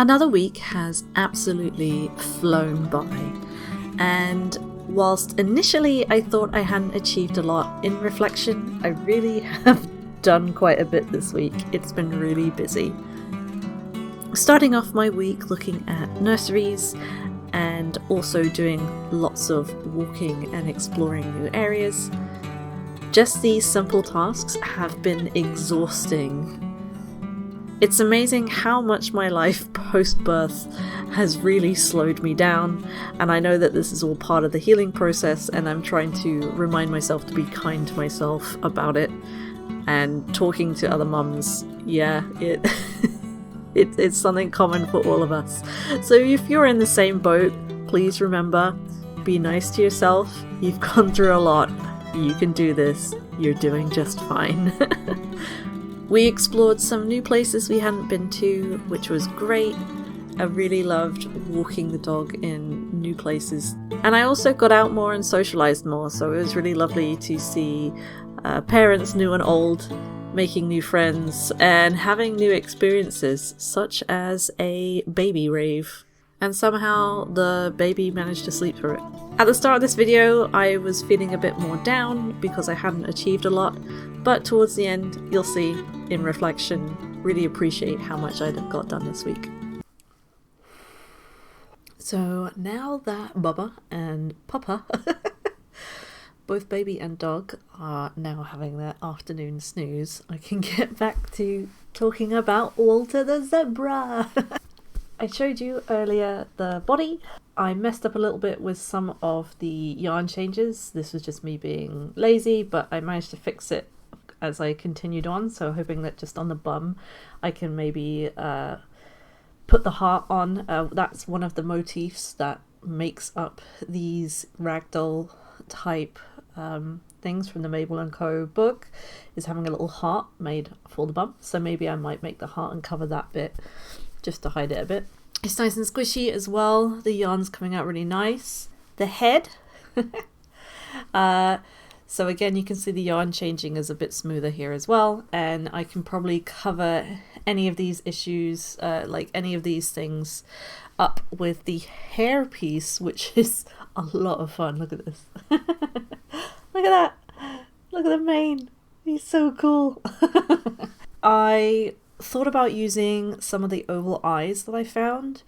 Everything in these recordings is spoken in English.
Another week has absolutely flown by, and whilst initially I thought I hadn't achieved a lot, in reflection, I really have done quite a bit this week. It's been really busy. Starting off my week looking at nurseries and also doing lots of walking and exploring new areas. Just these simple tasks have been exhausting. It's amazing how much my life post-birth has really slowed me down, and I know that this is all part of the healing process, and I'm trying to remind myself to be kind to myself about it. And talking to other mums, it's something common for all of us. So if you're in the same boat, please remember, be nice to yourself. You've gone through a lot. You can do this. You're doing just fine. We explored some new places we hadn't been to, which was great. I really loved walking the dog in new places. And I also got out more and socialized more, so it was really lovely to see parents new and old making new friends and having new experiences, such as a baby rave. And somehow the baby managed to sleep through it. At the start of this video, I was feeling a bit more down because I hadn't achieved a lot, but towards the end, you'll see, in reflection, really appreciate how much I got done this week. So now that Bubba and Papa, both baby and dog, are now having their afternoon snooze, I can get back to talking about Walter the zebra. I showed you earlier the body. I messed up a little bit with some of the yarn changes. This was just me being lazy, but I managed to fix it as I continued on, so hoping that just on the bum I can maybe put the heart on. That's one of the motifs that makes up these ragdoll type things from the Mabel and Co book, is having a little heart made for the bum, so maybe I might make the heart and cover that bit just to hide it a bit. It's nice and squishy as well. The yarn's coming out really nice. The head so again, you can see the yarn changing is a bit smoother here as well, and I can probably cover any of these issues, like any of these things, up with the hair piece, which is a lot of fun. Look at this. Look at that. Look at the mane. He's so cool. I thought about using some of the oval eyes that I found,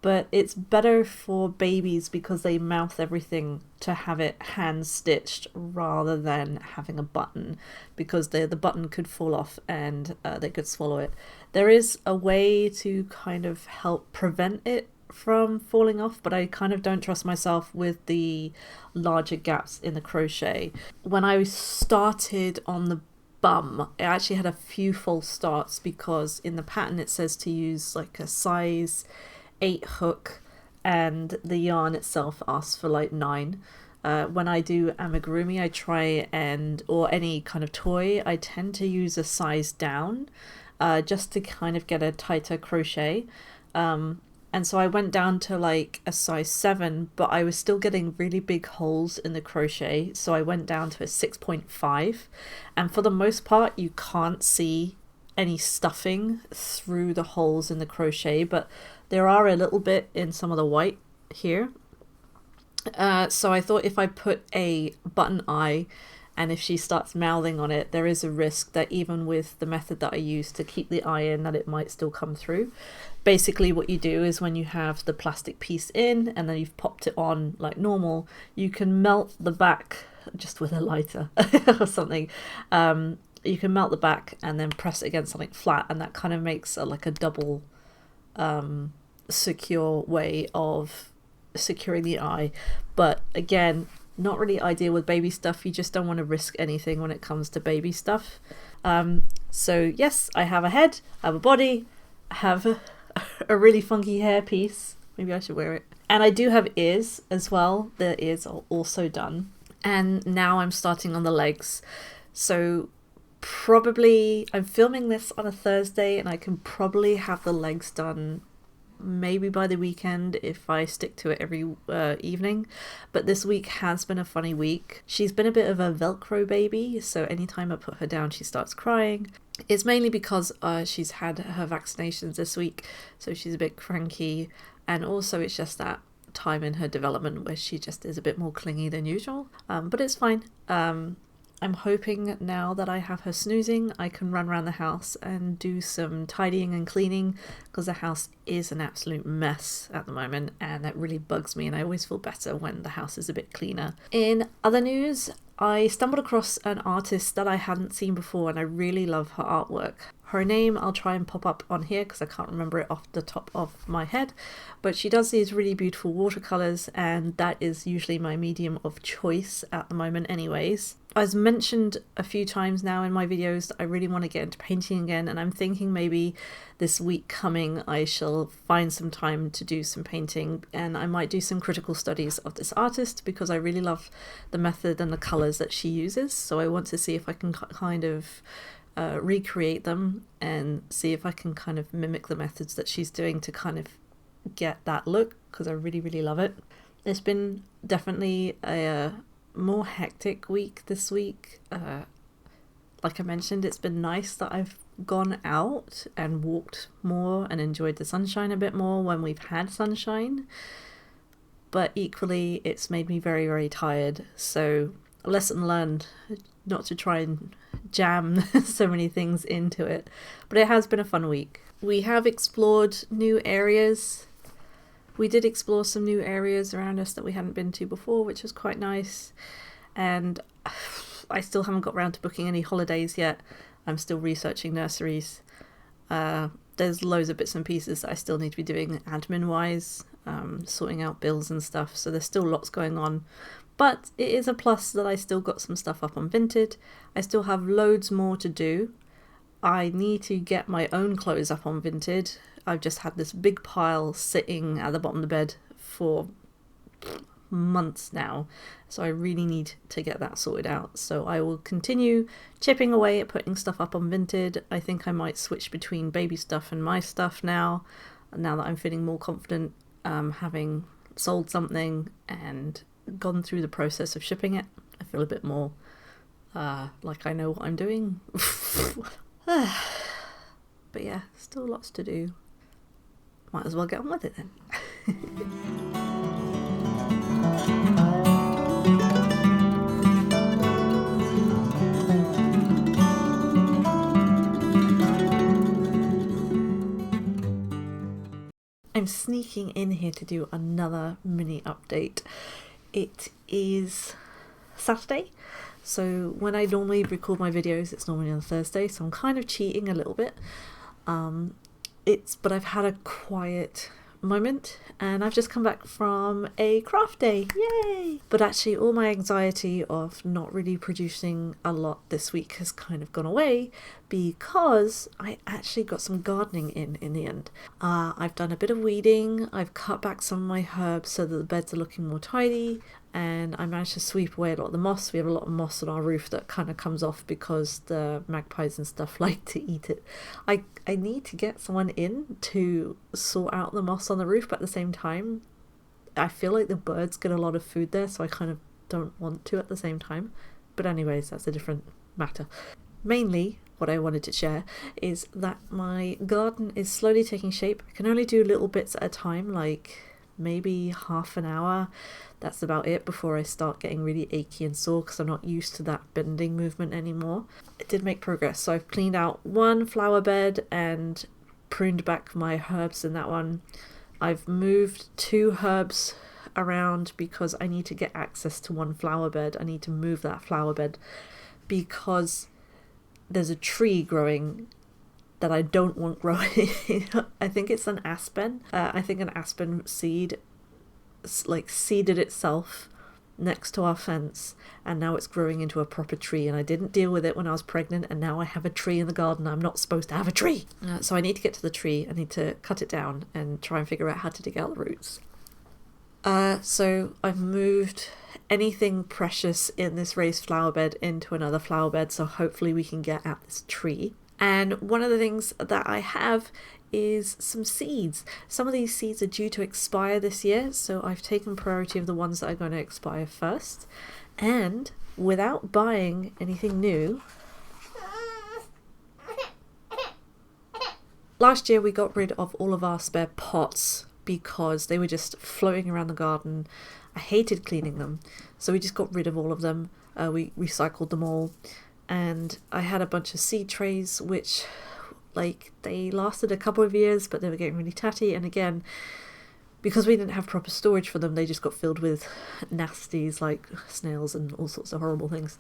but it's better for babies because they mouth everything to have it hand stitched rather than having a button, because the button could fall off and they could swallow it. There is a way to kind of help prevent it from falling off, but I kind of don't trust myself with the larger gaps in the crochet. When I started on the bum, I actually had a few false starts because in the pattern it says to use like a size 8 hook, and the yarn itself asks for like 9. When I do amigurumi, I try or any kind of toy, I tend to use a size down just to kind of get a tighter crochet. And so I went down to like a size 7, but I was still getting really big holes in the crochet. So I went down to a 6.5. And for the most part, you can't see any stuffing through the holes in the crochet, but there are a little bit in some of the white here. So I thought if I put a button eye, and if she starts mouthing on it, there is a risk that even with the method that I use to keep the eye in, that it might still come through. Basically what you do is when you have the plastic piece in and then you've popped it on like normal, you can melt the back just with a lighter or something. You can melt the back and then press it against something flat, and that kind of makes like a double secure way of securing the eye. But again, not really ideal with baby stuff. You just don't want to risk anything when it comes to baby stuff. So yes, I have a head, I have a body, I have a really funky hair piece. Maybe I should wear it. And I do have ears as well. The ears are also done. And now I'm starting on the legs. So probably, I'm filming this on a Thursday and I can probably have the legs done maybe by the weekend if I stick to it every evening. But this week has been a funny week. She's been a bit of a Velcro baby, so anytime I put her down she starts crying. It's mainly because she's had her vaccinations this week, so she's a bit cranky, and also it's just that time in her development where she just is a bit more clingy than usual. But it's fine. I'm hoping now that I have her snoozing, I can run around the house and do some tidying and cleaning, because the house is an absolute mess at the moment and that really bugs me, and I always feel better when the house is a bit cleaner. In other news, I stumbled across an artist that I hadn't seen before and I really love her artwork. Her name I'll try and pop up on here because I can't remember it off the top of my head, but she does these really beautiful watercolors, and that is usually my medium of choice at the moment anyways. As mentioned a few times now in my videos, I really want to get into painting again, and I'm thinking maybe this week coming I shall find some time to do some painting, and I might do some critical studies of this artist because I really love the method and the colours that she uses. So I want to see if I can kind of recreate them and see if I can kind of mimic the methods that she's doing to kind of get that look, because I really, really love it. It's been definitely a more hectic week this week. Like I mentioned, it's been nice that I've gone out and walked more and enjoyed the sunshine a bit more when we've had sunshine, but equally it's made me very, very tired. So a lesson learned not to try and jam so many things into it, but it has been a fun week. We have explored new areas. We did explore some new areas around us that we hadn't been to before, which was quite nice. And I still haven't got around to booking any holidays yet. I'm still researching nurseries. There's loads of bits and pieces that I still need to be doing admin-wise, sorting out bills and stuff. So there's still lots going on. But it is a plus that I still got some stuff up on Vinted. I still have loads more to do. I need to get my own clothes up on Vinted. I've just had this big pile sitting at the bottom of the bed for months now, so I really need to get that sorted out. So I will continue chipping away at putting stuff up on Vinted. I think I might switch between baby stuff and my stuff now that I'm feeling more confident, having sold something and gone through the process of shipping it. I feel a bit more like I know what I'm doing. But yeah, still lots to do. Might as well get on with it then. I'm sneaking in here to do another mini update. It is Saturday, so when I normally record my videos it's normally on Thursday, so I'm kind of cheating a little bit. But I've had a quiet moment and I've just come back from a craft day, yay! But actually all my anxiety of not really producing a lot this week has kind of gone away because I actually got some gardening in the end. I've done a bit of weeding, I've cut back some of my herbs so that the beds are looking more tidy, and I managed to sweep away a lot of the moss. We have a lot of moss on our roof that kind of comes off because the magpies and stuff like to eat it. I need to get someone in to sort out the moss on the roof, but at the same time I feel like the birds get a lot of food there, so I kind of don't want to at the same time. But anyways, that's a different matter. Mainly what I wanted to share is that my garden is slowly taking shape. I can only do little bits at a time, like maybe half an hour. That's about it before I start getting really achy and sore because I'm not used to that bending movement anymore. It did make progress, so I've cleaned out one flower bed and pruned back my herbs in that one. I've moved 2 herbs around because I need to get access to one flower bed. I need to move that flower bed because there's a tree growing that I don't want growing. I think it's an aspen. I think an aspen seed seeded itself next to our fence, and now it's growing into a proper tree, and I didn't deal with it when I was pregnant, and now I have a tree in the garden. I'm not supposed to have a tree. So I need to get to the tree. I need to cut it down and try and figure out how to dig out the roots. So I've moved anything precious in this raised flower bed into another flower bed, so hopefully we can get at this tree. And one of the things that I have is some seeds. Some of these seeds are due to expire this year, so I've taken priority of the ones that are going to expire first. And without buying anything new, last year we got rid of all of our spare pots because they were just floating around the garden. I hated cleaning them, so we just got rid of all of them. We recycled them all, and I had a bunch of seed trays which, like, they lasted a couple of years, but they were getting really tatty, and again, because we didn't have proper storage for them, they just got filled with nasties like snails and all sorts of horrible things.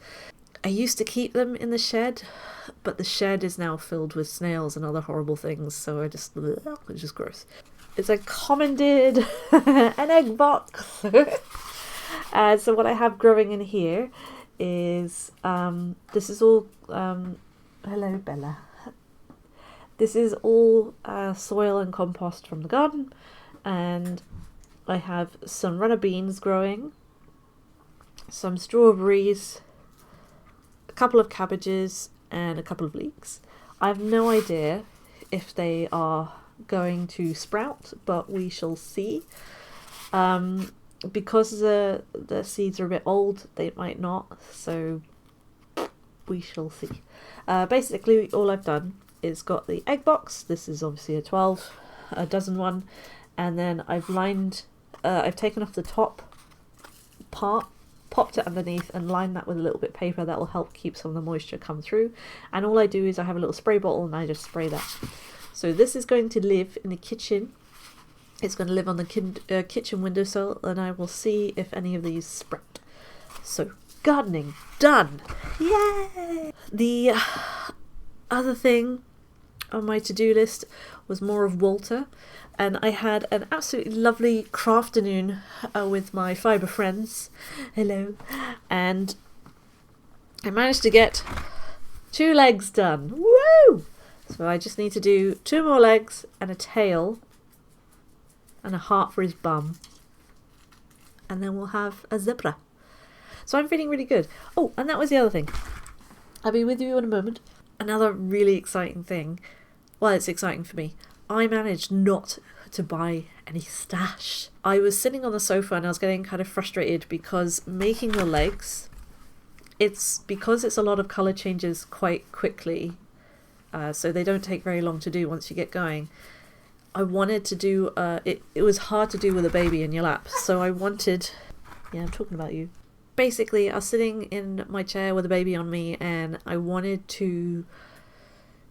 I used to keep them in the shed, but the shed is now filled with snails and other horrible things, so it's just gross. It's a commandeered an egg box. So what I have growing in here is, this is all, hello Bella. This is all soil and compost from the garden, and I have some runner beans growing, some strawberries, a couple of cabbages, and a couple of leeks. I have no idea if they are going to sprout, but we shall see. Because the seeds are a bit old, they might not, so we shall see. Basically all I've done is got the egg box. This is obviously a dozen one, and then I've lined, I've taken off the top part, popped it underneath and lined that with a little bit of paper that will help keep some of the moisture come through. And all I do is I have a little spray bottle and I just spray that. So this is going to live in the kitchen. It's going to live on the kitchen windowsill, and I will see if any of these sprout. So gardening done. Yay! The other thing on my to-do list was more of Walter, and I had an absolutely lovely crafternoon with my fibre friends. Hello. And I managed to get 2 legs done. Woo! So I just need to do 2 more legs and a tail and a heart for his bum, and then we'll have a zebra. So I'm feeling really good. Oh, and that was the other thing. I'll be with you in a moment. Another really exciting thing. Well, it's exciting for me. I managed not to buy any stash. I was sitting on the sofa and I was getting kind of frustrated because making the legs, because it's a lot of colour changes quite quickly, so they don't take very long to do once you get going. I wanted to do, it was hard to do with a baby in your lap, so I wanted, yeah, I'm talking about you. Basically, I was sitting in my chair with a baby on me and I wanted to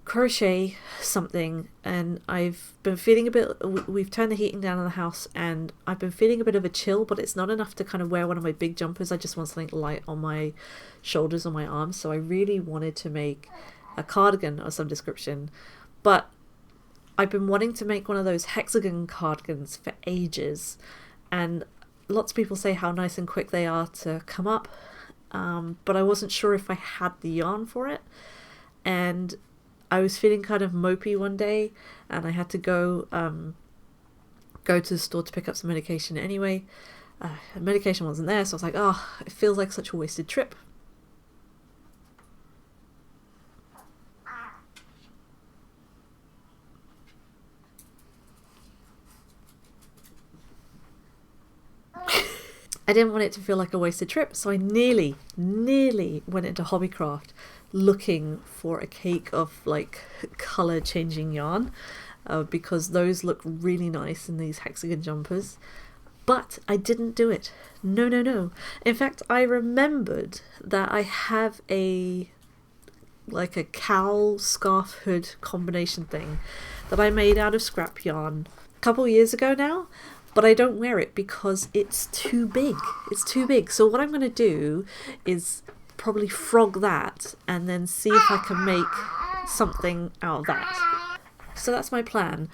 crochet something, and I've been feeling a bit, we've turned the heating down in the house and I've been feeling a bit of a chill, but it's not enough to kind of wear one of my big jumpers. I just want something light on my shoulders, on my arms, so I really wanted to make a cardigan of some description, but I've been wanting to make one of those hexagon cardigans for ages, and lots of people say how nice and quick they are to come up, but I wasn't sure if I had the yarn for it, and I was feeling kind of mopey one day and I had to go to the store to pick up some medication anyway. The medication wasn't there, so I was like, oh, it feels like such a wasted trip. I didn't want it to feel like a wasted trip, so I nearly went into Hobbycraft looking for a cake of like colour changing yarn, because those look really nice in these hexagon jumpers, but I didn't do it. No. In fact, I remembered that I have a cowl scarf hood combination thing that I made out of scrap yarn a couple years ago now, but I don't wear it because it's too big. It's too big. So what I'm going to do is probably frog that and then see if I can make something out of that. So that's my plan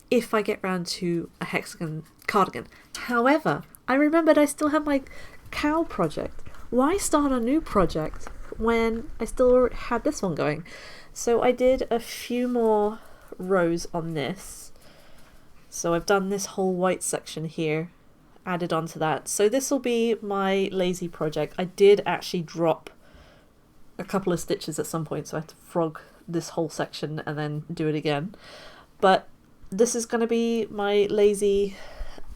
if I get round to a hexagon cardigan. However, I remembered I still have my cowl project. Why start a new project when I still had this one going? So I did a few more rows on this. So I've done this whole white section here, added onto that. So this will be my lazy project. I did actually drop a couple of stitches at some point, so I had to frog this whole section and then do it again. But this is going to be my lazy,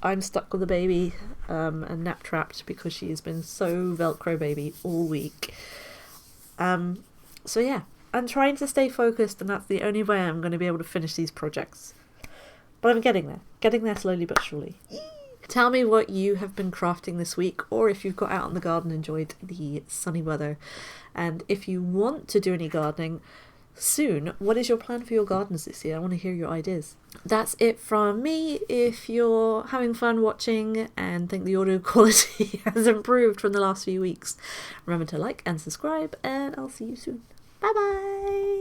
I'm stuck with the baby and nap trapped because she has been so Velcro baby all week. So yeah, I'm trying to stay focused, and that's the only way I'm going to be able to finish these projects. But I'm getting there slowly but surely. Tell me what you have been crafting this week, or if you've got out in the garden and enjoyed the sunny weather. And if you want to do any gardening soon, what is your plan for your gardens this year? I want to hear your ideas. That's it from me. If you're having fun watching and think the audio quality has improved from the last few weeks, remember to like and subscribe, and I'll see you soon. Bye bye!